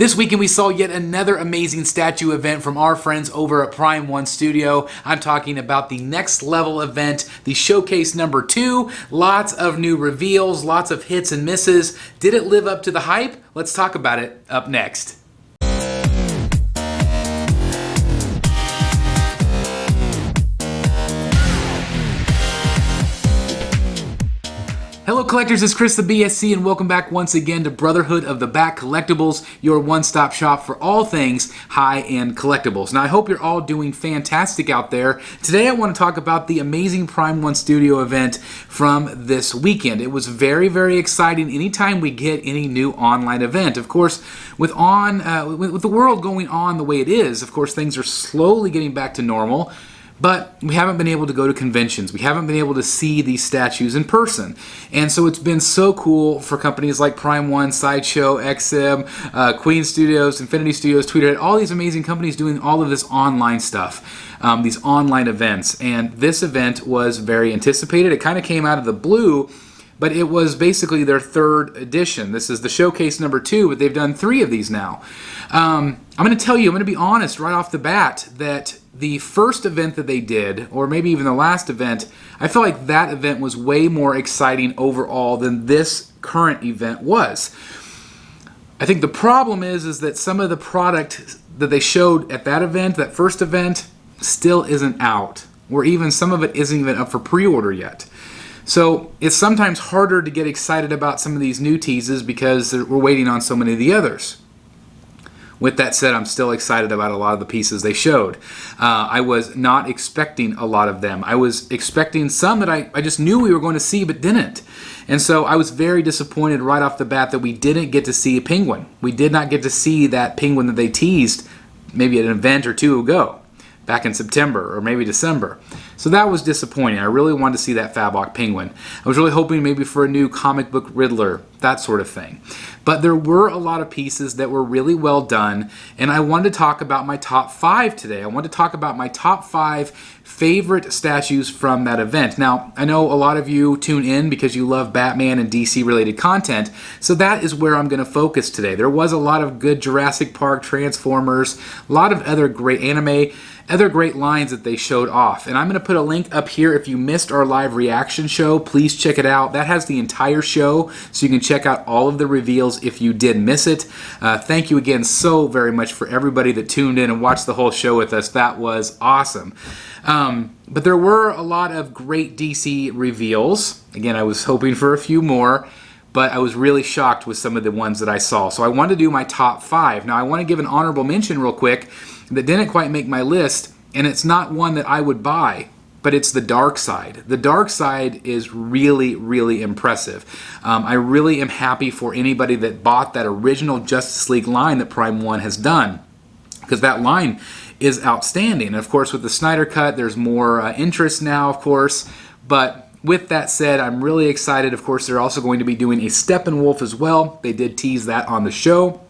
This weekend we saw yet another amazing statue event from our friends over at Prime One Studio. I'm talking about the Next Level event, the showcase number 2. Lots of new reveals, lots of hits and misses. Did it live up to the hype? Let's talk about it up next. Hello collectors, it's Chris the BSC and welcome back once again to Brotherhood of the Back Collectibles, your one-stop shop for all things high-end collectibles. Now I hope you're all doing fantastic out there. Today I want to talk about the amazing Prime One Studio event from this weekend. It was very, very exciting anytime we get any new online event. Of course, with the world going on the way it is, of course things are slowly getting back to normal. But we haven't been able to go to conventions. We haven't been able to see these statues in person. And so it's been so cool for companies like Prime One, Sideshow, XM, Queen Studios, Infinity Studios, Tweeterhead, all these amazing companies doing all of this online stuff, these online events. And this event was very anticipated. It kind of came out of the blue, but it was basically their 3rd edition. This is the showcase number 2, but they've done 3 of these now. I'm going to be honest right off the bat that the first event that they did, or maybe even the last event, I felt like that event was way more exciting overall than this current event was. I think the problem is that some of the product that they showed at that event, that first event, still isn't out, or even some of it isn't even up for pre-order yet. So it's sometimes harder to get excited about some of these new teases because we're waiting on so many of the others. With that said, I'm still excited about a lot of the pieces they showed. I was not expecting a lot of them. I was expecting some that I just knew we were going to see but didn't. And so I was very disappointed right off the bat that we didn't get to see a penguin. We did not get to see that penguin that they teased maybe at an event or two ago, back in September or maybe December. So that was disappointing. I really wanted to see that Fabok penguin. I was really hoping maybe for a new comic book Riddler, that sort of thing. But there were a lot of pieces that were really well done, and I wanted to talk about my top 5 today. I want to talk about my top 5 favorite statues from that event. Now, I know a lot of you tune in because you love Batman and DC related content, so that is where I'm going to focus today. There was a lot of good Jurassic Park, Transformers, a lot of other great anime, other great lines that they showed off. And I'm going to put a link up here. If you missed our live reaction show, please check it out. That has the entire show, so you can check out all of the reveals if you did miss it. Thank you again so very much for everybody that tuned in and watched the whole show with us. That was awesome. But there were a lot of great DC reveals. Again, I was hoping for a few more, but I was really shocked with some of the ones that I saw. So I wanted to do my top 5. Now I want to give an honorable mention real quick that didn't quite make my list, and it's not one that I would buy, but it's the Darkseid. The Darkseid is really, really impressive. I really am happy for anybody that bought that original Justice League line that Prime One has done, because that line is outstanding. And of course, with the Snyder Cut, there's more interest now, of course, but with that said, I'm really excited. Of course, they're also going to be doing a Steppenwolf as well. They did tease that on the show.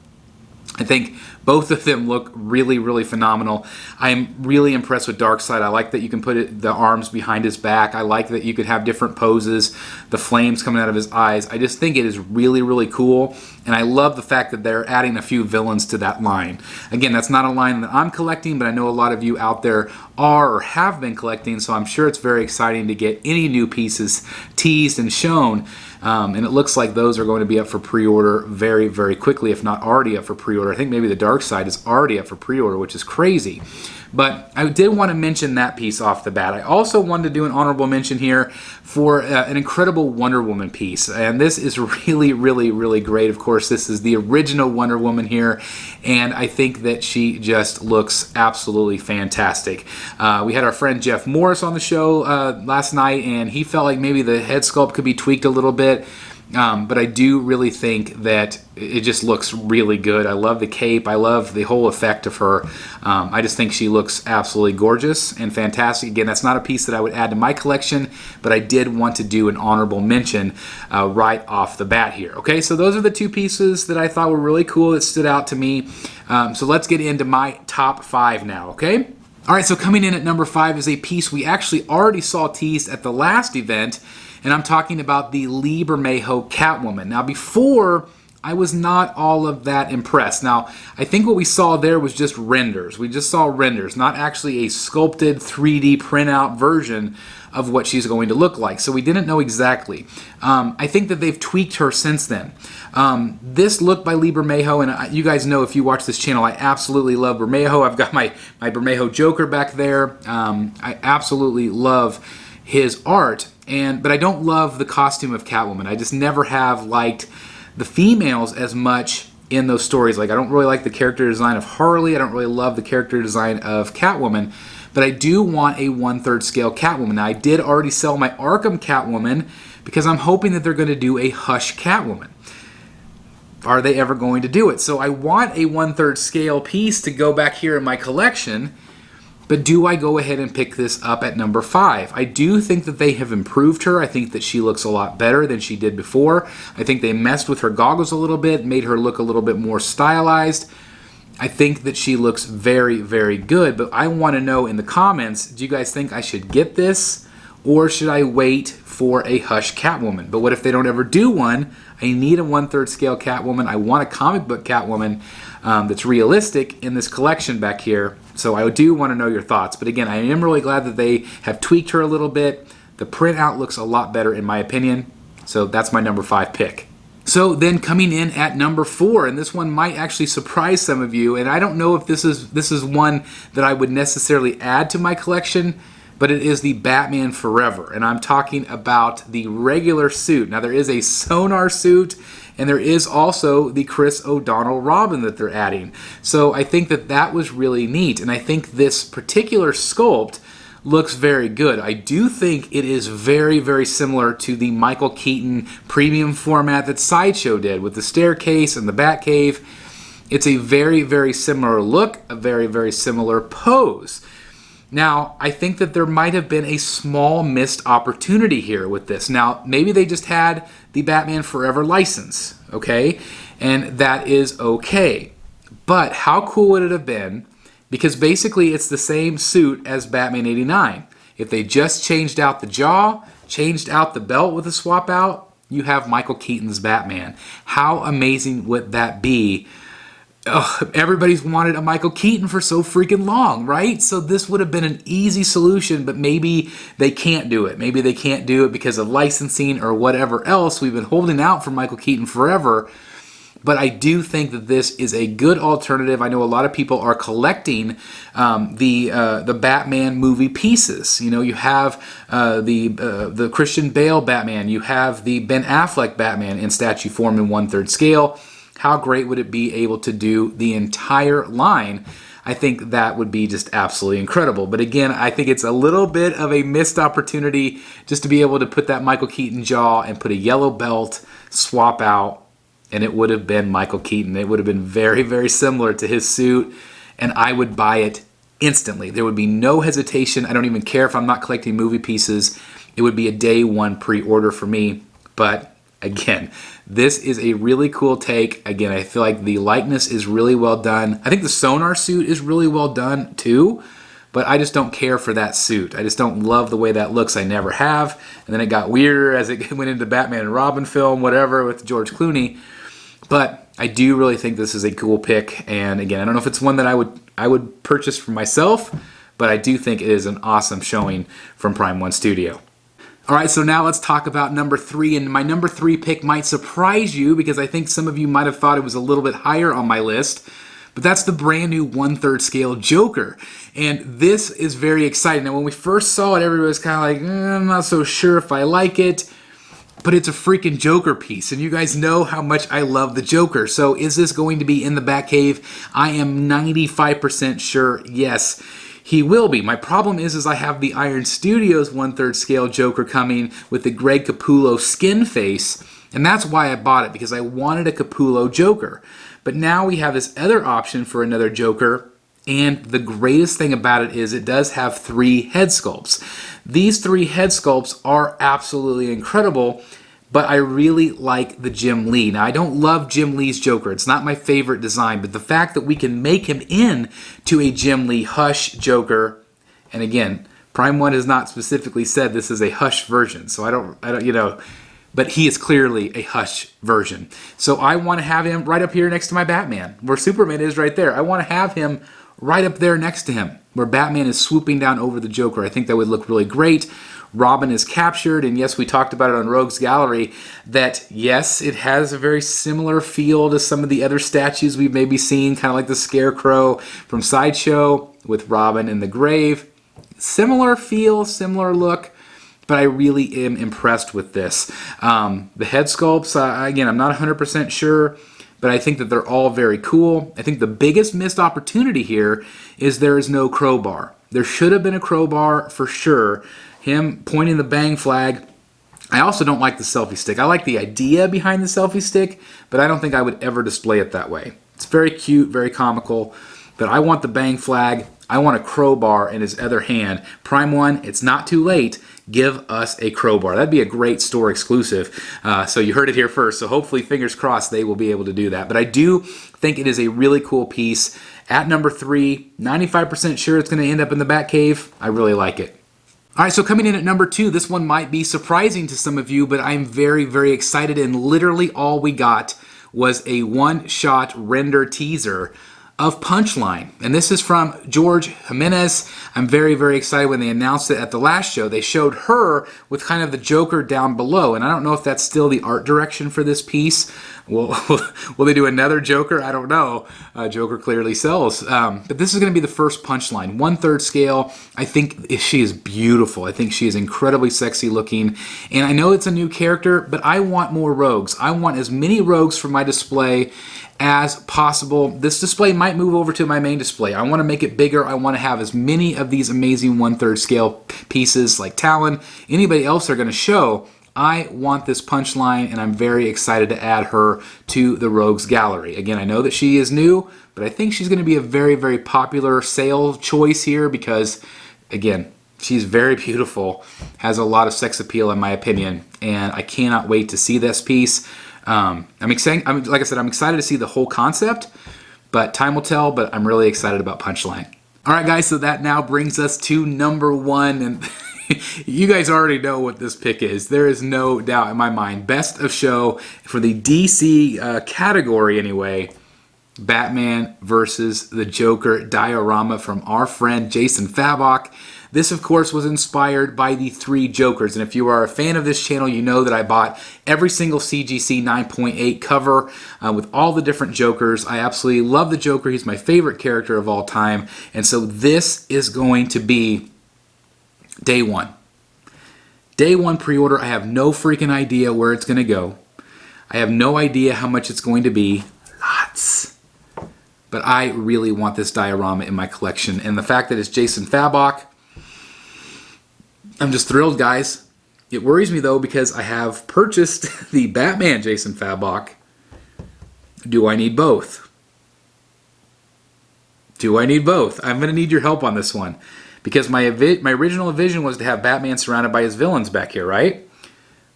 I think both of them look really, really phenomenal. I'm really impressed with Darkseid. I like that you can put the arms behind his back. I like that you could have different poses, the flames coming out of his eyes. I just think it is really, really cool. And I love the fact that they're adding a few villains to that line. Again, that's not a line that I'm collecting, but I know a lot of you out there are or have been collecting, so I'm sure it's very exciting to get any new pieces teased and shown. And it looks like those are going to be up for pre-order very, very quickly, if not already up for pre-order. I think maybe the Darkseid is already up for pre-order, which is crazy. But I did want to mention that piece off the bat. I also wanted to do an honorable mention here for an incredible Wonder Woman piece. And this is really, really, really great. Of course, this is the original Wonder Woman here. And I think that she just looks absolutely fantastic. We had our friend Jeff Morris on the show last night, and he felt like maybe the head sculpt could be tweaked a little bit. But I do really think that it just looks really good. I love the cape. I love the whole effect of her. I just think she looks absolutely gorgeous and fantastic. Again, that's not a piece that I would add to my collection, but I did want to do an honorable mention right off the bat here. Okay, so those are the 2 pieces that I thought were really cool that stood out to me. So let's get into my top 5 now, okay? All right, so coming in at number 5 is a piece we actually already saw teased at the last event, and I'm talking about the Liebermejo Catwoman. Now, before I was not all of that impressed. Now, I think what we saw there was just renders. We just saw renders, not actually a sculpted 3D printout version of what she's going to look like. So we didn't know exactly. I think that they've tweaked her since then. This look by Liebermejo, and you guys know if you watch this channel, I absolutely love Bermejo. I've got my Bermejo Joker back there. I absolutely love his art, but I don't love the costume of Catwoman. I just never have liked the females as much in those stories. Like, I don't really like the character design of Harley. I don't really love the character design of Catwoman. But I do want a 1/3 scale Catwoman. Now, I did already sell my Arkham Catwoman because I'm hoping that they're going to do a Hush Catwoman. Are they ever going to do it? So I want a 1/3 scale piece to go back here in my collection. But do I go ahead and pick this up at number 5? I do think that they have improved her. I think that she looks a lot better than she did before. I think they messed with her goggles a little bit, made her look a little bit more stylized. I think that she looks very, very good. But I want to know in the comments, do you guys think I should get this? Or should I wait for a Hush Catwoman? But what if they don't ever do one? I need a 1/3 scale Catwoman. I want a comic book Catwoman that's realistic in this collection back here. So I do want to know your thoughts. But again, I am really glad that they have tweaked her a little bit. The printout looks a lot better in my opinion. So that's my number 5 pick. So then coming in at number 4, and this one might actually surprise some of you, and I don't know if this is one that I would necessarily add to my collection, but it is the Batman Forever, and I'm talking about the regular suit. Now there is a Sonar suit, and there is also the Chris O'Donnell Robin that they're adding. So I think that that was really neat, and I think this particular sculpt looks very good. I do think it is very, very similar to the Michael Keaton premium format that Sideshow did with the staircase and the Batcave. It's a very, very similar look, a very, very similar pose. Now, I think that there might have been a small missed opportunity here with this. Now, maybe they just had the Batman Forever license, okay? And that is okay. But how cool would it have been? Because basically it's the same suit as Batman 89. If they just changed out the jaw, changed out the belt with a swap out, you have Michael Keaton's Batman. How amazing would that be? Ugh, everybody's wanted a Michael Keaton for so freaking long, right? So this would have been an easy solution, but maybe they can't do it. Maybe they can't do it because of licensing or whatever else. We've been holding out for Michael Keaton forever. But I do think that this is a good alternative. I know a lot of people are collecting the Batman movie pieces. You know, you have the Christian Bale Batman. You have the Ben Affleck Batman in statue form in 1/3 scale. How great would it be able to do the entire line? I think that would be just absolutely incredible. But again, I think it's a little bit of a missed opportunity just to be able to put that Michael Keaton jaw and put a yellow belt, swap out, and it would have been Michael Keaton. It would have been very, very similar to his suit, and I would buy it instantly. There would be no hesitation. I don't even care if I'm not collecting movie pieces. It would be a day one pre-order for me. But again, this is a really cool take. Again, I feel like the likeness is really well done. I think the Sonar suit is really well done too, but I just don't care for that suit. I just don't love the way that looks. I never have. And then it got weirder as it went into Batman and Robin film, whatever, with George Clooney. But I do really think this is a cool pick. And again, I don't know if it's one that I would purchase for myself, but I do think it is an awesome showing from Prime 1 Studio. All right, so now let's talk about number 3. And my number 3 pick might surprise you because I think some of you might have thought it was a little bit higher on my list. But that's the brand new 1/3 scale Joker. And this is very exciting. Now, when we first saw it, everybody was kind of like, I'm not so sure if I like it. But it's a freaking Joker piece, and you guys know how much I love the Joker. So is this going to be in the Batcave? I am 95% sure, yes, he will be. My problem is I have the Iron Studios 1/3 scale Joker coming with the Greg Capullo skin face, and that's why I bought it, because I wanted a Capullo Joker. But now we have this other option for another Joker, and the greatest thing about it is it does have 3 head sculpts. These 3 head sculpts are absolutely incredible, but I really like the Jim Lee. Now, I don't love Jim Lee's Joker. It's not my favorite design, but the fact that we can make him into a Jim Lee Hush Joker, and again, Prime 1 has not specifically said this is a Hush version, so I don't, you know, but he is clearly a Hush version. So I want to have him right up here next to my Batman, where Superman is right there. I want to have him right up there next to him, where Batman is swooping down over the Joker. I think that would look really great. Robin is captured, and yes, we talked about it on Rogues Gallery, that yes, it has a very similar feel to some of the other statues we've maybe seen, kind of like the Scarecrow from Sideshow with Robin in the grave. Similar feel, similar look, but I really am impressed with this. The head sculpts, again, I'm not 100% sure, but I think that they're all very cool. I think the biggest missed opportunity here is there is no crowbar. There should have been a crowbar for sure. Him pointing the bang flag. I also don't like the selfie stick. I like the idea behind the selfie stick, but I don't think I would ever display it that way. It's very cute, very comical, but I want the bang flag. I want a crowbar in his other hand. Prime One, it's not too late. Give us a crowbar. That'd be a great store exclusive. So you heard it here first. So hopefully, fingers crossed, they will be able to do that. But I do think it is a really cool piece. At number 3, 95% sure it's going to end up in the Batcave. I really like it. All right, so coming in at number 2, this one might be surprising to some of you, but I'm very, very excited, and literally all we got was a one-shot render teaser of Punchline. And this is from George Jimenez. I'm very, very excited when they announced it at the last show. They showed her with kind of the Joker down below, and I don't know if that's still the art direction for this piece. Will they do another Joker? I don't know. Joker clearly sells. But this is going to be the first Punchline. 1/3 scale. I think she is beautiful. I think she is incredibly sexy looking. And I know it's a new character, but I want more rogues. I want as many rogues for my display as possible. This display might move over to my main display. I want to make it bigger. I want to have as many of these amazing 1/3 scale pieces like Talon, anybody else they're going to show. I want this Punchline, and I'm very excited to add her to the Rogues Gallery. Again, I know that she is new, but I think she's going to be a very, very popular sale choice here because, again, she's very beautiful, has a lot of sex appeal in my opinion, and I cannot wait to see this piece. Like I said, I'm excited to see the whole concept, but time will tell, but I'm really excited about Punchline. All right, guys, so that now brings us to number 1, and you guys already know what this pick is. There is no doubt in my mind. Best of show for the DC category anyway. Batman versus the Joker diorama from our friend Jason Fabok. This, of course, was inspired by the 3 Jokers. And if you are a fan of this channel, you know that I bought every single CGC 9.8 cover with all the different Jokers. I absolutely love the Joker. He's my favorite character of all time. And so this is going to be day 1. Day 1 pre-order. I have no freaking idea where it's going to go. I have no idea how much it's going to be. Lots. But I really want this diorama in my collection. And the fact that it's Jason Fabok, I'm just thrilled, guys. It worries me, though, because I have purchased the Batman Jason Fabok. Do I need both? Do I need both? I'm going to need your help on this one. Because my original vision was to have Batman surrounded by his villains back here, right?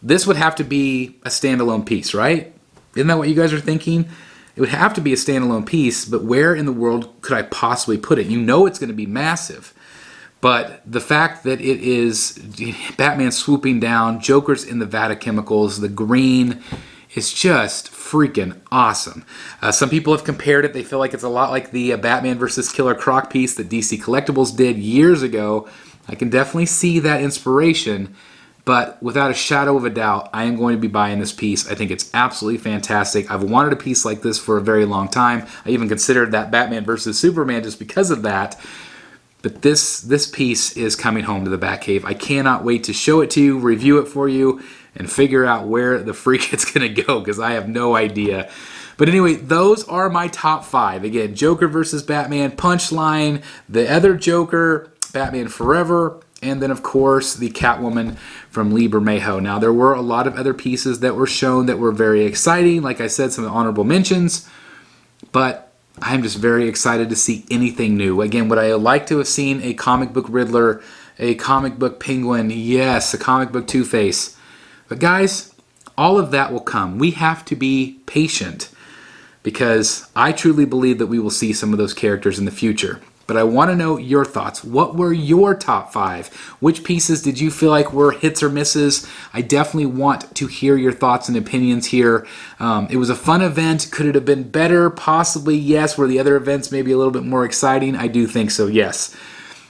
This would have to be a standalone piece, right? Isn't that what you guys are thinking? It would have to be a standalone piece, but where in the world could I possibly put it? You know it's going to be massive. But the fact that it is Batman swooping down, Joker's in the vat of chemicals, the green is just freaking awesome. Some people have compared it. They feel like it's a lot like the Batman vs. Killer Croc piece that DC Collectibles did years ago. I can definitely see that inspiration, but without a shadow of a doubt, I am going to be buying this piece. I think it's absolutely fantastic. I've wanted a piece like this for a very long time. I even considered that Batman vs. Superman just because of that. But this piece is coming home to the Batcave. I cannot wait to show it to you, review it for you, and figure out where the freak it's going to go, because I have no idea. But anyway, those are my top 5. Again, Joker versus Batman, Punchline, the other Joker, Batman Forever, and then, of course, the Catwoman from Liebermejo. Now, there were a lot of other pieces that were shown that were very exciting. Like I said, some honorable mentions. But I'm just very excited to see anything new. Again, would I like to have seen a comic book Riddler, a comic book Penguin? Yes, a comic book Two-Face. But guys, all of that will come. We have to be patient because I truly believe that we will see some of those characters in the future. but I want to know your thoughts. What were your top 5? Which pieces did you feel like were hits or misses? I definitely want to hear your thoughts and opinions here. It was a fun event. Could it have been better? Possibly, yes. Were the other events maybe a little bit more exciting? I do think so, yes.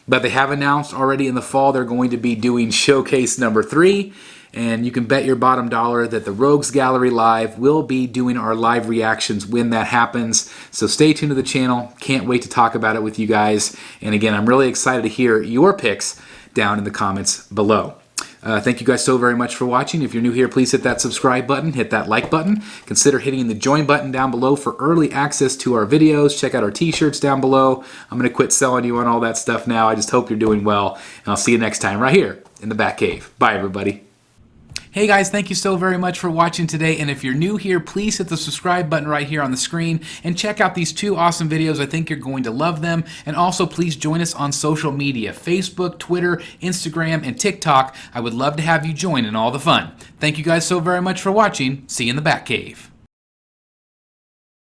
But they have announced already in the fall they're going to be doing Showcase number 3. And you can bet your bottom dollar that the Rogues Gallery Live will be doing our live reactions when that happens. So stay tuned to the channel. Can't wait to talk about it with you guys. And again, I'm really excited to hear your picks down in the comments below. Thank you guys so very much for watching. If you're new here, please hit that subscribe button, hit that like button. Consider hitting the join button down below for early access to our videos. Check out our t-shirts down below. I'm going to quit selling you on all that stuff now. I just hope you're doing well. And I'll see you next time right here in the Batcave. Bye, everybody. Hey guys, thank you so very much for watching today, and if you're new here, please hit the subscribe button right here on the screen and check out these 2 awesome videos. I think you're going to love them. And also please join us on social media, Facebook, Twitter, Instagram, and TikTok. I would love to have you join in all the fun. Thank you guys so very much for watching. See you in the Batcave.